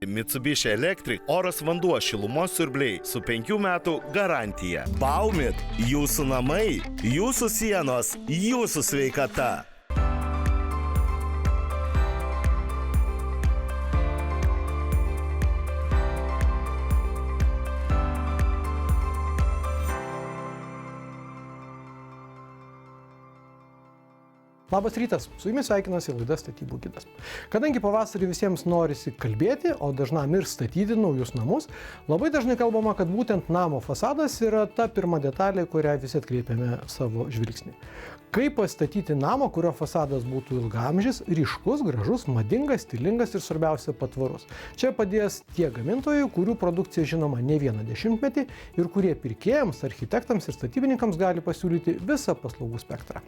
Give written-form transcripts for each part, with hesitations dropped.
Mitsubishi Electric oras vanduo šilumos siurbliai su 5 metų garantija. Baumit, jūsų namai, jūsų sienos, jūsų sveikata. Labas rytas, su jumis sveikinasi laida Statybų gidas. Kadangi pavasarį visiems norisi kalbėti, o dažnam ir statyti naujus namus, labai dažnai kalbama, kad būtent namo fasadas yra ta pirma detalė, kurią visi atkreipiame savo žvilgsnį. Kaip pastatyti namą, kurio fasadas būtų ilgaamžis, ryškus, gražus, madingas, stilingas ir svarbiausia patvarus. Čia padės tie gamintojai, kurių produkcija žinoma ne vieną dešimtmetį ir kurie pirkėjams, architektams ir statybininkams gali pasiūlyti visą paslaugų spektrą.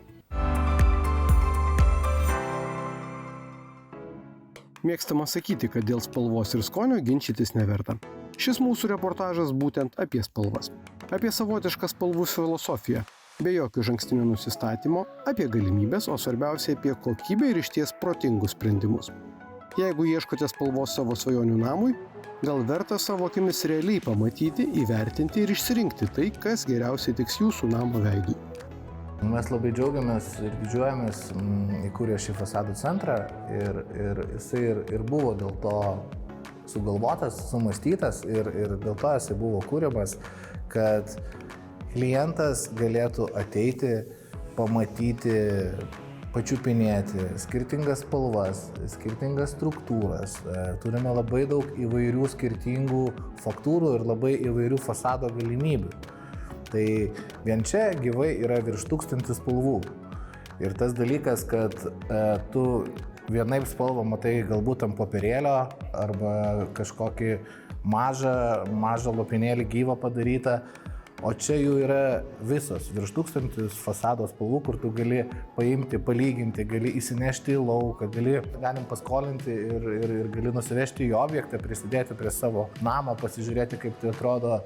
Mėgstama sakyti, kad dėl spalvos ir skonio ginčytis neverta. Šis mūsų reportažas būtent apie spalvas. Apie savotišką spalvų filosofiją, be jokio išankstinio nusistatymo, apie galimybės, o svarbiausia apie kokybę ir išties protingus sprendimus. Jeigu ieškote spalvos savo svajonių namui, gal verta savo akimis realiai pamatyti, įvertinti ir išsirinkti tai, kas geriausiai tiks jūsų namo veidui. Mes labai džiaugiamės ir didžiuojamės įkūrę šį fasadų centrą ir jisai ir buvo dėl to sugalvotas, sumąstytas ir dėl to jisai buvo kūriamas, kad klientas galėtų ateiti, pamatyti, pačiupinėti skirtingas spalvas, skirtingas struktūras. Turime labai daug įvairių skirtingų faktūrų ir labai įvairių fasado galimybių. Tai vien čia gyvai yra virš 1000 spalvų. Ir tas dalykas, kad tu vienaip spalvą matai galbūt ant popierėlio arba kažkokį mažą lopinėlį gyvą padarytą, o čia jų yra visos, virš 1000 fasado spalvų, kur tu gali paimti, palyginti, gali įsinešti į lauką, galim paskolinti ir gali nusivežti į objektą, prisidėti prie savo namo, pasižiūrėti, kaip tai atrodo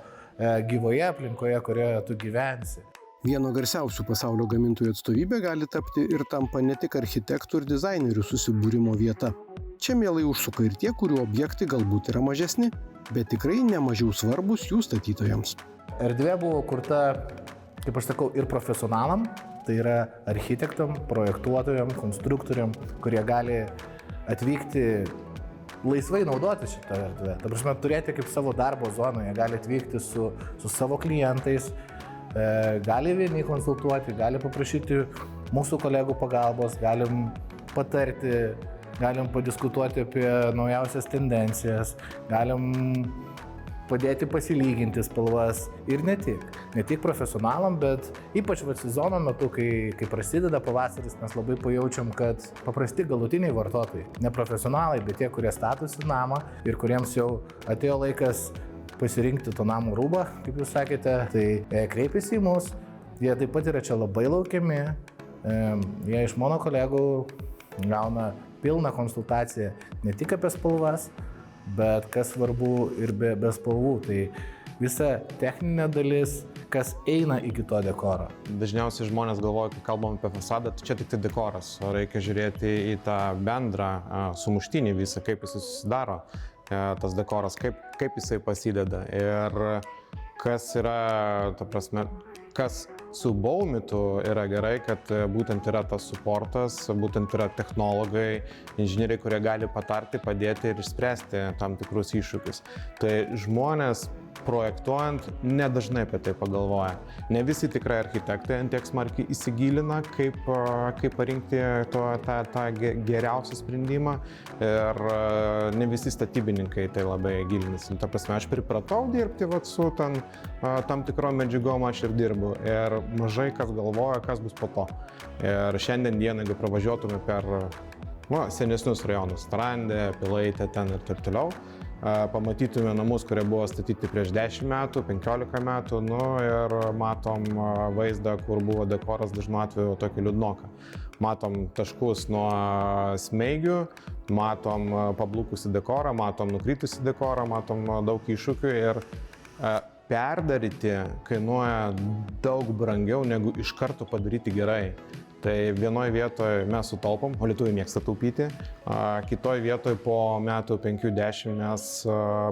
gyvoje aplinkoje, kurioje tu gyvensi. Vieno garsiausių pasaulio gamintojų atstovybė gali tapti ir tampa ne tik architektų ir dizainerių susibūrimo vieta. Čia mielai užsuka ir tie, kurių objektai galbūt yra mažesni, bet tikrai nemažiau svarbus jų statytojams. Erdvė buvo kurta, kaip aš sakau, ir profesionalam, tai yra architektam, projektuotojam, konstruktoriam, kurie gali atvykti laisvai naudoti šitą erdvę. Ta prasme, turėti kaip savo darbo zoną, jie gali atvykti su savo klientais, gali vieni konsultuoti, gali paprašyti mūsų kolegų pagalbos, galim patarti, galim padiskutuoti apie naujausias tendencijas, galim padėti pasilyginti spalvas ir ne tik profesionalam, bet ypač sezono metu, kai prasideda pavasaris, mes labai pajaučiam, kad paprasti galutiniai vartotojai, ne profesionalai, bet tie, kurie statosi namą ir kuriems jau atėjo laikas pasirinkti to namo rūbą, kaip jūs sakėte, tai kreipiasi į mus, jie taip pat yra čia labai laukiami, jie iš mano kolegų gauna pilną konsultaciją ne tik apie spalvas, bet kas svarbu ir be spalvų, tai visa techninė dalis, kas eina iki to dekoro. Dažniausiai žmonės galvoja, kai kalbam apie fasadą, tai čia tik tai dekoras, o reikia žiūrėti į tą bendrą sumuštinį visą, kaip jis susidaro, tas dekoras, kaip jisai pasideda ir kas yra, ta prasme, kas su Baumitu yra gerai, kad būtent yra tas suportas, būtent yra technologai, inžinieriai, kurie gali patarti, padėti ir išspręsti tam tikrus iššūkius. Tai žmonės projektuojant nedažnai apie tai pagalvoja. Ne visi tikrai architektai ant tiek smarkiai įsigilina, kaip parinkti tą geriausią sprendimą ir ne visi statybininkai tai labai gilinasi. Ta prasme, aš pripratau dirbti su tam tikrom medžiagom, aš ir dirbu ir mažai kas galvoja, kas bus po to. Ir šiandien dieną, jeigu pravažiuotume per senesnius rajonus, Strandė, Pilaitė ten ir taip toliau, pamatytume namus, kurie buvo statyti prieš 10 metų, 15 metų, ir matom vaizdą, kur buvo dekoras dažnu atveju tokį liūdnoką. Matom taškus nuo smeigių, matom pablukusi dekorą, matom nukritusi dekorą, matom daug iššūkių ir perdaryti kainuoja daug brangiau negu iš karto padaryti gerai. Tai vienoje vietoje mes sutaupom, o lietuviai mėgsta taupyti, kitoje vietoje po metų 5-10 mes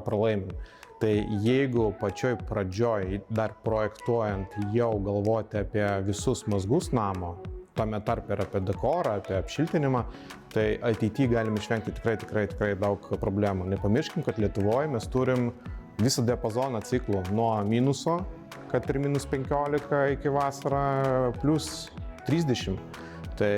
pralaimim. Tai jeigu pačioj pradžioj, dar projektuojant, jau galvoti apie visus mazgus namo, tame tarp ir apie dekorą, apie apšiltinimą, tai ateityje galim išvengti tikrai daug problemų. Nepamirškim, kad Lietuvoje mes turim visą diapazoną ciklų nuo minuso, kad ir -15 iki vasarą, plus 30. Tai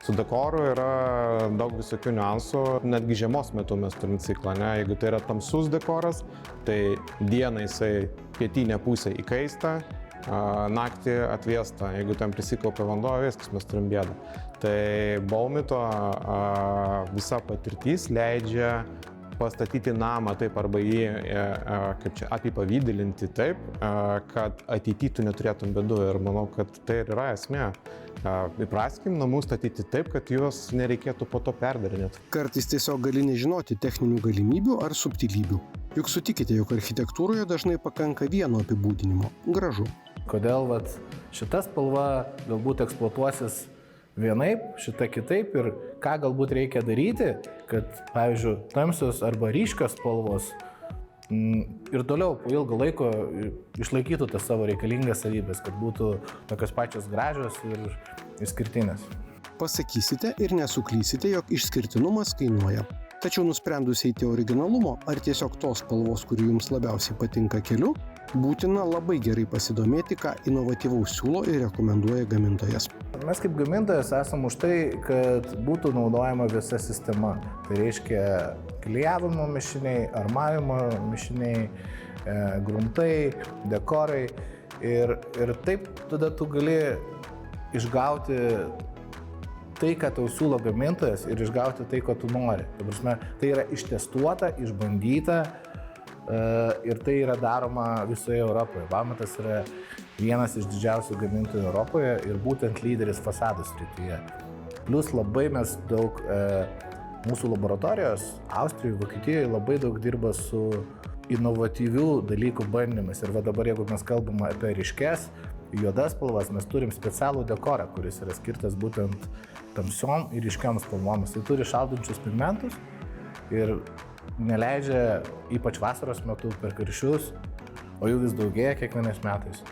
su dekoru yra daug visokių niuansų, netgi žiemos metu mes turim ciklą, ne? Jeigu tai yra tamsus dekoras, tai dieną jisai pietinė pusė įkaista, naktį atvėsta, jeigu ten prisikaupia vanduo, viskas, mes turim bėdą. Tai Baumito visa patirtis leidžia pastatyti namą taip arba jį apipavydalinti taip, kad ateityje tu neturėtum bėdų ir manau, kad tai ir yra esmė. Įpraskim namus statyti taip, kad juos nereikėtų po to perdarinėti. Kartais tiesiog gali nežinoti techninių galimybių ar subtilybių. Juk sutikite, jog architektūroje dažnai pakanka vieno apibūdinimo – gražu. Kodėl šita spalva galbūt eksploatuosis vienaip, šita kitaip ir ką galbūt reikia daryti, kad, pavyzdžiui, tamsios arba ryškios spalvos ir toliau po ilgo laiko išlaikytų tas savo reikalingas savybės, kad būtų tokios pačios gražios ir išskirtinės. Pasakysite ir nesuklysite, jog išskirtinumas kainuoja. Tačiau nusprendus eiti originalumo ar tiesiog tos spalvos, kuri jums labiausiai patinka keliu, būtina labai gerai pasidomėti, ką inovatyvaus siūlo ir rekomenduoja gamintojas. Mes kaip gamintojas esam už tai, kad būtų naudojama visa sistema. Tai reiškia klijavimo mišiniai, armavimo mišiniai, gruntai, dekorai. Ir taip tada tu gali išgauti tai, ką tau siūlo gamintojas ir išgauti tai, ko tu nori. Tai yra ištestuota, išbandyta ir tai yra daroma visoje Europoje. Baumitas yra vienas iš didžiausių gamintojų Europoje ir būtent lyderis fasadų srityje. Plus labai mes daug, mūsų laboratorijos Austrijoje, Vokietijoje labai daug dirba su inovatyvių dalykų bandymais. Ir dabar, jeigu mes kalbame apie ryškes, juodas spalvas, mes turim specialų dekorą, kuris yra skirtas būtent tamsiom ir ryškiom spalvomis. Tai turi šaldančius pigmentus ir neleidžia, ypač vasaros metu per karščius, o jų vis daugėja kiekvienais metais,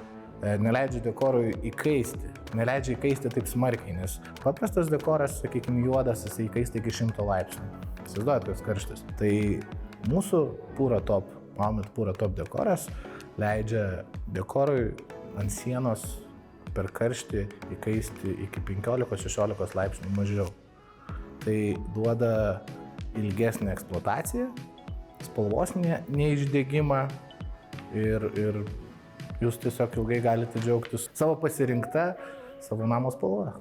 neleidžia dekorui įkaisti, neleidžia įkaisti taip smarkiai, nes paprastas dekoras, sakykime, juodas, jisai įkaista iki 100 laipsnių. Įsivaizduojat, koks karštis. Tai mūsų Baumit Pura Top dekoras leidžia dekorui ant sienos per karštį įkaisti iki 15-16 laipsnių mažiau. Tai duoda ilgesnę eksploataciją, spalvos neišdegimą ir jūs tiesiog ilgai galite džiaugtis savo pasirinktą, savo namo spalvą.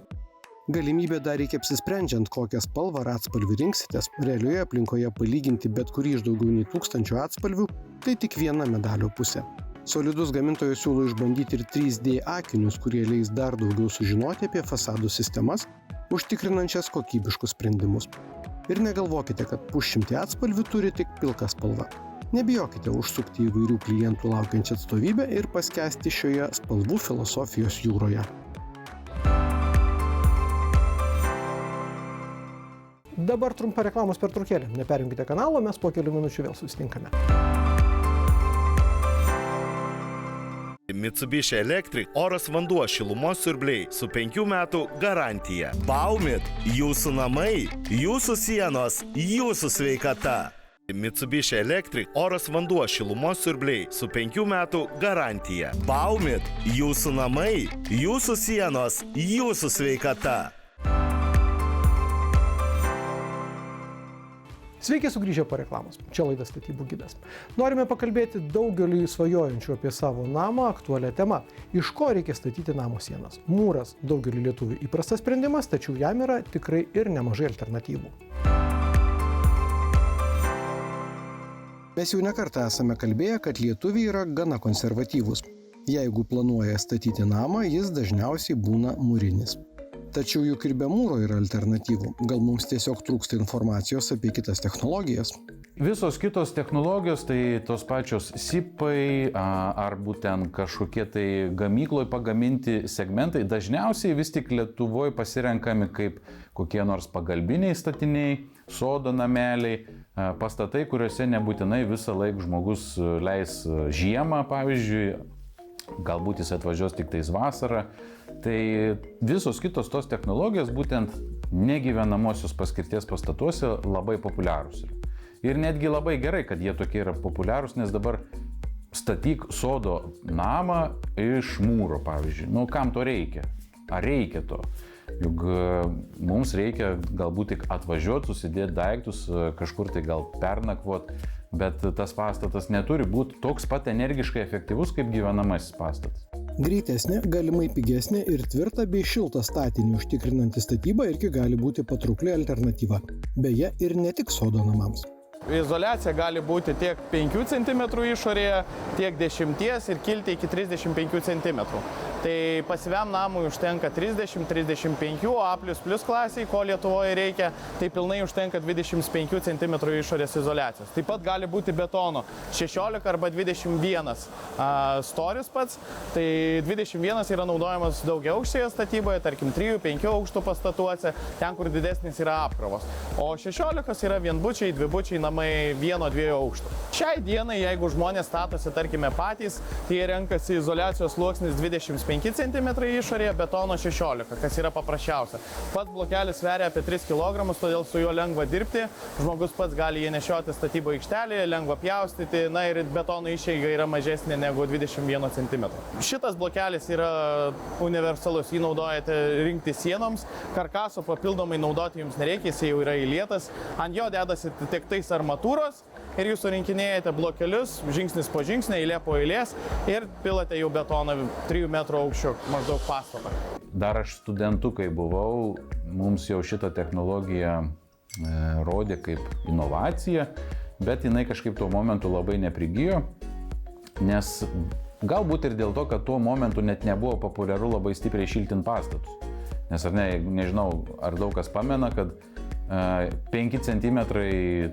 Galimybė dar reikia apsisprendžiant, kokią spalvą ar atspalvį rinksitės, realioje aplinkoje palyginti bet kurį iš daugiau nei 1000 atspalvių, tai tik viena medalio pusė. Solidus gamintojas siūlo išbandyti ir 3D akinius, kurie leis dar daugiau sužinoti apie fasadų sistemas, užtikrinančias kokybiškus sprendimus. Ir negalvokite, kad pusšimtį atspalvių turi tik pilka spalva. Nebijokite užsukti įvairių klientų laukiančią atstovybę ir paskęsti šioje spalvų filosofijos jūroje. Dabar trumpa reklamos pertraukėlė. Neperjungkite kanalo, mes po kelių minučių vėl susitinkame. Mitsubishi Electric oras vanduo šilumos siurbliai su 5 metų garantija. Baumit, jūsų namai, jūsų sienos, jūsų sveikata. Mitsubishi Electric oras vanduo šilumos siurbliai su 5 metų garantija. Baumit, jūsų namai, jūsų sienos, jūsų sveikata. Sveiki sugrįžę po reklamos. Čia laida Statybų gidas. Norime pakalbėti daugeliui svajojančių apie savo namą aktualią temą. Iš ko reikia statyti namo sienas? Mūras daugeliui lietuvių įprastas sprendimas, tačiau jam yra tikrai ir nemažai alternatyvų. Mes jau nekartą esame kalbėję, kad lietuviai yra gana konservatyvūs. Jeigu planuoja statyti namą, jis dažniausiai būna mūrinis. Tačiau juk ir be mūro yra alternatyvų. Gal mums tiesiog trūksta informacijos apie kitas technologijas? Visos kitos technologijos, tai tos pačios SIP-ai ar būtent kažkokie tai gamykloje pagaminti segmentai, dažniausiai vis tik Lietuvoje pasirenkami kaip kokie nors pagalbiniai statiniai, sodo nameliai, pastatai, kuriuose nebūtinai visą laiką žmogus leis žiemą, pavyzdžiui, galbūt jis atvažiuos tik tais vasarą. Tai visos kitos tos technologijos būtent negyvenamosios paskirties pastatuose labai populiarūs yra. Ir netgi labai gerai, kad jie tokie yra populiarūs, nes dabar statyk sodo namą iš mūro, pavyzdžiui. Nu, kam to reikia? Ar reikia to? Juk mums reikia galbūt tik atvažiuoti, susidėti daiktus, kažkur tai gal pernakvot, bet tas pastatas neturi būti toks pat energiškai efektyvus kaip gyvenamasis pastatas. Greitesnė, galimai pigesnė ir tvirtą bei šiltą statinį užtikrinanti statyba irgi gali būti patraukli alternatyva. Beje, ir ne tik sodo namams. Izoliacija gali būti tiek 5 cm išorėje, tiek 10 ir kilti iki 35 cm. Tai pasyviam namui užtenka 30-35, A++ klasiai, ko Lietuvoje reikia, tai pilnai užtenka 25 cm išorės izoliacijos. Taip pat gali būti betono 16 arba 21 storis pats, tai 21 yra naudojamas daugiaaukštėje statyboje, tarkim 3-5 aukštų pastatuose, ten kur didesnis yra apkrovos. O 16 yra vienbučiai, dvibučiai namai 1-2 aukštų. Šiai dienai, jeigu žmonės statosi, tarkime, patys, tai jie renkasi izoliacijos sluoksnis 25 cm išorėje, betono 16, kas yra paprasčiausia. Pats blokelis sveria apie 3 kg, todėl su juo lengva dirbti. Žmogus pats gali jį nešioti statybo aikštelėje, lengva pjaustyti, na ir betono išeiga yra mažesnė negu 21 cm. Šitas blokelis yra universalus, jį naudojate rinkti sienoms, karkaso papildomai naudoti jums nereikia, jis jau yra įlietas, ant jo dedasi tik tais armatūros ir jūs surinkinėjate blokelius, žingsnis po žingsnio, eilė po eilės ir pilate jau betoną 3 metrų aukščio maždaug pastatą. Dar aš studentu, kai buvau, mums jau šitą technologiją rodė kaip inovacija, bet jinai kažkaip tuo momentu labai neprigijo, nes galbūt ir dėl to, kad tuo momentu net nebuvo populiaru labai stipriai šiltinti pastatus. Nes ar ne, nežinau, ar daug kas pamena, kad 5 cm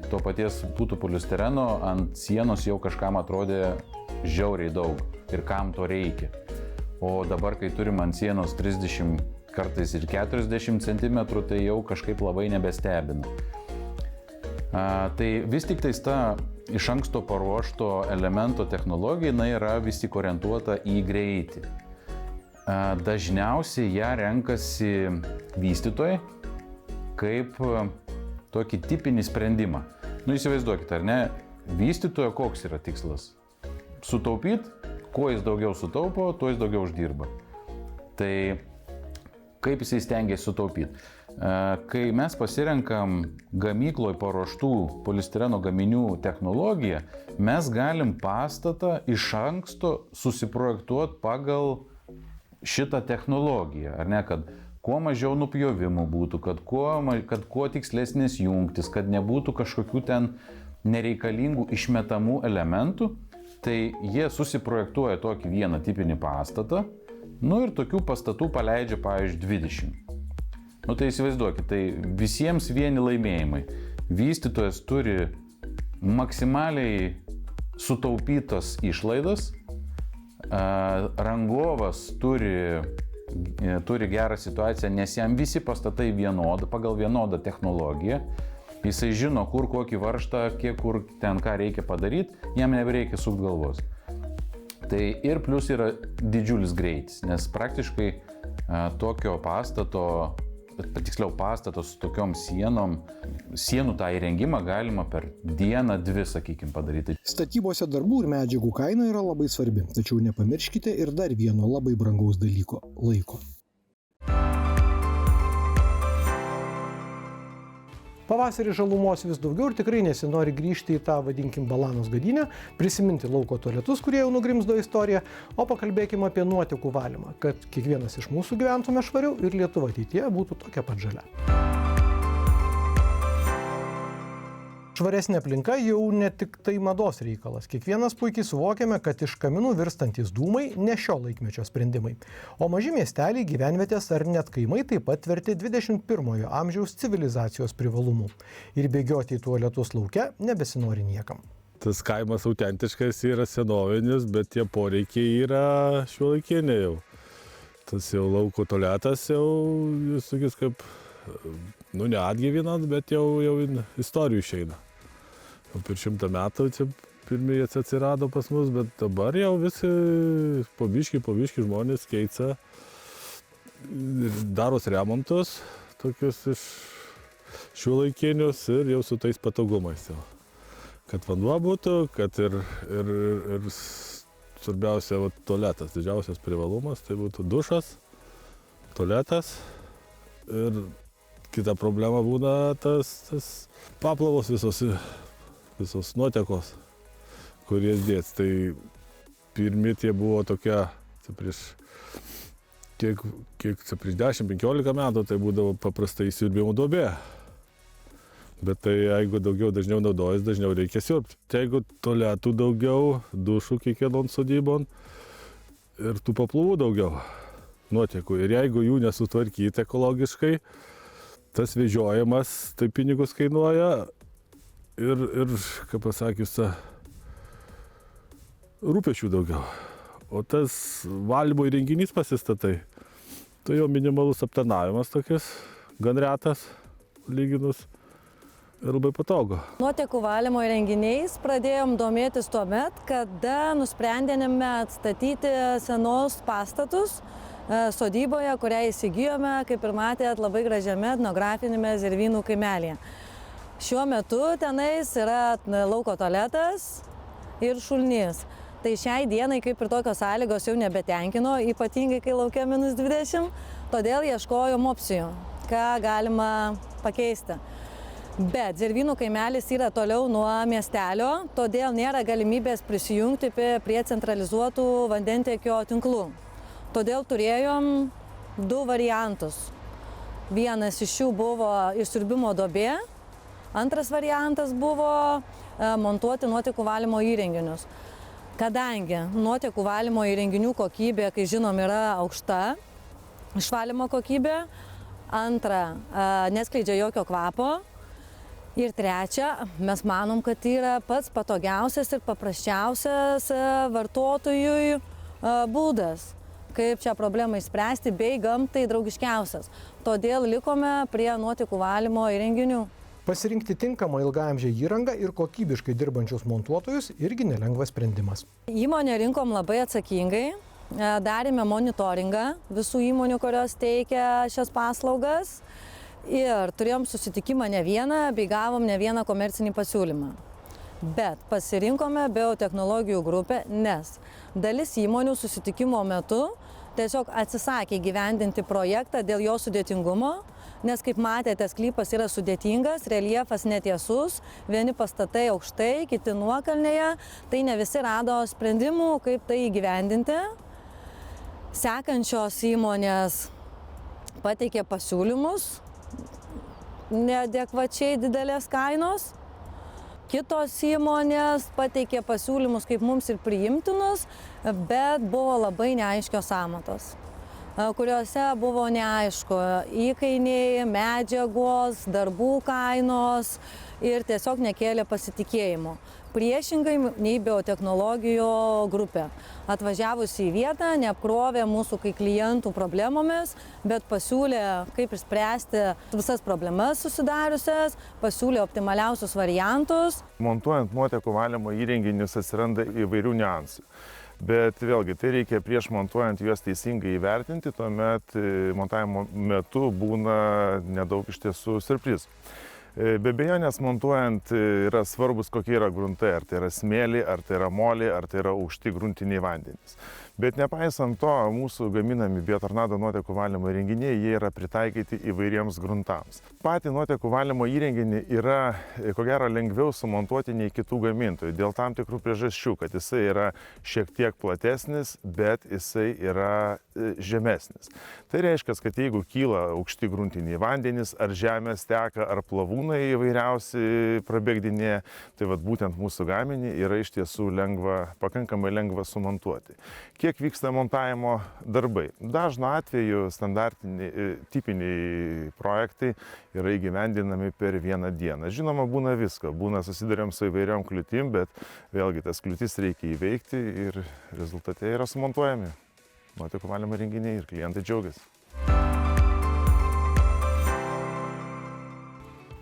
to paties putų polistireno ant sienos jau kažkam atrodė žiauriai daug ir kam to reikia. O dabar, kai turim ant sienos 30, kartais ir 40 cm, tai jau kažkaip labai nebestebina. Tai vis tik tais ta iš anksto paruošto elemento technologija, jinai yra vis tik orientuota į greitį. Dažniausiai ją renkasi vystytojai kaip tokį tipinį sprendimą. Nu, įsivaizduokite, ar ne, vystytojo koks yra tikslas? Sutaupyti, kuo jis daugiau sutaupo, tuo jis daugiau uždirba. Tai kaip jisai stengiasi sutaupyti? Kai mes pasirenkam gamykloje paruoštų polistireno gaminių technologiją, mes galim pastatą iš anksto susiprojektuoti pagal šitą technologiją, ar ne, kad kuo mažiau nupjovimų būtų, kad kuo tikslesnės jungtis, kad nebūtų kažkokių ten nereikalingų išmetamų elementų, tai jie susiprojektuoja tokį vieną tipinį pastatą, nu ir tokių pastatų paleidžia, pavyzdžiui, 20. Nu tai įsivaizduokit, tai visiems vieni laimėjimai. Vystytojas turi maksimaliai sutaupytas išlaidas, rangovas turi gerą situaciją, nes jam visi pastatai pagal vienodą technologiją. Jisai žino, kur kokį varžtą, kiek kur ten ką reikia padaryti, jam nebereikia sukti galvos. Tai ir plus yra didžiulis greitis, nes praktiškai tokio pastato, tiksliau pastato su tokiom sienom, sienų tą įrengimą galima per dieną, 2, sakykim, padaryti. Statybose darbų ir medžiagų kaina yra labai svarbi, tačiau nepamirškite ir dar vieno labai brangaus dalyko – laiko. Pavasarį žalumos vis daugiau ir tikrai nesinori grįžti į tą, vadinkim, Balanos gadynę, prisiminti lauko tualetus, kurie jau nugrimzdo istoriją, o pakalbėkime apie nuotekų valymą, kad kiekvienas iš mūsų gyventume švariau ir Lietuva ateityje būtų tokia pat žalia. Švaresnė aplinka jau ne tik tai mados reikalas. Kiekvienas puikiai suvokiame, kad iš kaminų virstantis dūmai ne šio laikmečio sprendimai. O maži miesteliai, gyvenvietės ar net kaimai taip pat verti 21 amžiaus civilizacijos privalumų. Ir bėgioti į tualetus lauke nebesinori niekam. Tas kaimas autentiškas yra senovinis, bet tie poreikiai yra šiuolaikiniai jau. Tas jau lauko tualetas jau, jūs sakys, kaip, ne atgyvinant, bet jau istorijų išeina. Jau per 100 metų čia pirmieji atsirado pas mus, bet dabar jau visi po biškį žmonės keičia, daros remontus, tokius iš šiuolaikinius ir jau su tais patogumais jau. Kad vanduo būtų, kad ir svarbiausia tualetas, didžiausias privalumas, tai būtų dušas, tualetas ir kita problema būna tas paplavos visos nuotekos, kuries dėts. Tai pirmi tie buvo tokia, prieš 10-15 metų, tai būdavo paprastai siurbimo duobė. Bet tai jeigu dažniau naudojas, dažniau reikia siurbti. Jeigu tualetų daugiau, dušų kiekvienon sodybon ir tų paplavų daugiau nuotekų. Ir jeigu jų nesutvarkyti ekologiškai, tas vežiojimas tai pinigus kainuoja ir kaip pasakius, rūpesčių daugiau. O tas valymo įrenginys pasistatai, tai jau minimalus aptarnavimas tokius, gan retas lyginus ir labai patogu. Nuotekų valymo įrenginiais pradėjom domėtis tuomet, kada nusprendėme atstatyti senos pastatus sodyboje, kurią įsigijome, kaip ir matėt, labai gražiame etnografinėme Zervynų kaimelėje. Šiuo metu tenais yra lauko tualetas ir šulnys. Tai šiai dienai kaip ir tokios sąlygos jau nebetenkino, ypatingai kai laukia -20, todėl ieškojom opcijų, ką galima pakeisti. Bet Zervynų kaimelis yra toliau nuo miestelio, todėl nėra galimybės prisijungti prie centralizuotų vandentiekio tinklų. Todėl turėjom 2 variantus. Vienas iš jų buvo išsiurbimo duobė, antras variantas buvo montuoti nuotekų valymo įrenginius. Kadangi nuotekų valymo įrenginių kokybė, kai žinom, yra aukšta, išvalymo kokybė, antra, neskleidžia jokio kvapo ir trečia, mes manom, kad tai yra pats patogiausias ir paprasčiausias vartotojui būdas, kaip šią problemą išspręsti, bei gamtai draugiškiausias. Todėl likome prie nuotekų valymo įrenginių. Pasirinkti tinkamą ilgaamžę įrangą ir kokybiškai dirbančius montuotojus irgi nelengvas sprendimas. Įmonę rinkom labai atsakingai, darėme monitoringą visų įmonių, kurios teikia šias paslaugas ir turėjom susitikimą ne vieną, bei gavom ne vieną komercinį pasiūlymą. Bet pasirinkome biotechnologijų grupę, nes dalis įmonių susitikimo metu tiesiog atsisakė gyvendinti projektą dėl jo sudėtingumo, nes, kaip matėte, sklypas yra sudėtingas, reljefas netiesus, vieni pastatai aukštai, kiti nuokalnėje, tai ne visi rado sprendimų, kaip tai įgyvendinti. Sekančios įmonės pateikė pasiūlymus neadekvačiai didelės kainos. Kitos įmonės pateikė pasiūlymus kaip mums ir priimtinus, bet buvo labai neaiškios sąmatos, kuriuose buvo neaišku įkainiai, medžiagos, darbų kainos ir tiesiog nekėlė pasitikėjimo. Priešingai nei biotechnologijų grupė. Atvažiavusi į vietą, neapkrovė mūsų kaip klientų problemomis, bet pasiūlė, kaip išspręsti visas problemas susidariusias, pasiūlė optimaliausius variantus. Montuojant nuotekų valymo įrenginius atsiranda įvairių niuansų. Bet vėlgi, tai reikia prieš montuojant juos teisingai įvertinti, tuomet montavimo metu būna nedaug iš tiesų siurprizų. Be abejonės montuojant yra svarbus, kokie yra gruntai, ar tai yra smėliai, ar tai yra moliai, ar tai yra aukšti gruntiniai vandenys. Bet nepaisant to, mūsų gaminami Biotornado nuotekų valymo įrenginiai, jie yra pritaikyti įvairiems gruntams. Patį nuotekų valymo įrenginį yra, ko gero, lengviau sumontuoti nei kitų gamintojų, dėl tam tikrų priežasčių, kad jisai yra šiek tiek platesnis, bet jisai yra žemesnis. Tai reiškia, kad jeigu kyla aukšti gruntiniai vandenys, ar žemės teka, ar plavūnai gyvūnai įvairiausi prabėgdinėje. Tai vat būtent mūsų gaminį yra iš tiesų pakankamai lengva sumontuoti. Kiek vyksta montavimo darbai? Dažnu atveju standartiniai, tipiniai projektai yra įgyvendinami per vieną dieną. Žinoma, būna visko, susiduriam su įvairiom kliūtim, bet vėlgi tas kliūtis reikia įveikti ir rezultate yra sumontuojami nuotekų valymo įrenginiai ir klientai džiaugiasi.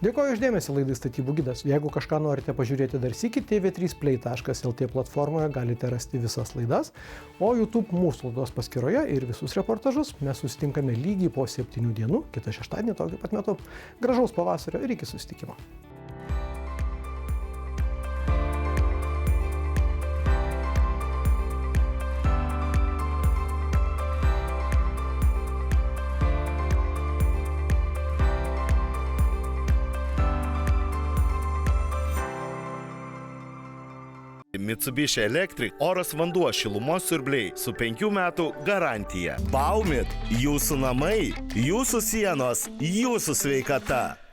Dėkoju uždėmesi laidai Statybų gidas. Jeigu kažką norite pažiūrėti dar sykį, tv3play.lt platformoje galite rasti visas laidas, o YouTube mūsų laidos paskyroje ir visus reportažus mes susitinkame lygiai po 7 dienų, kitą šeštadienį tokiu pat metu. Gražaus pavasario ir iki susitikimo. Mitsubishi Electric oras vanduo šilumos siurbliai su 5 metų garantija. Baumit, jūsų namai, jūsų sienos, jūsų sveikata.